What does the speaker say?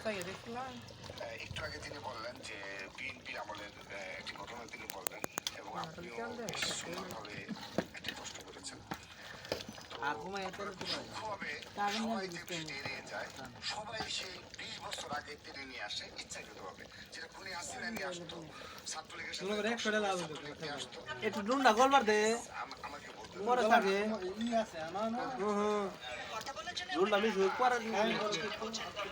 ভাই একটু আগে তিনি বললেন যে বিএনপির আমলের একটি ঘটনা তিনি বললেন এবং আপনিও বেশ সুন্দরভাবে একটি প্রশ্ন করেছেন। সবাই যে বিষয়টি এড়িয়ে যায়, সবাই সেই 20 বছর আগে টেনে নিয়ে আসে ইচ্ছাকৃতভাবে, যেটা খুনি হাসিনা নিয়ে আসতো, ছাত্রলীগের সাথে নিয়ে আসতো। একটু ডুন্ডা গোলবার দে আমাকে বলতো পরে থাকে ডুন্ডা মিশু পরে চারবার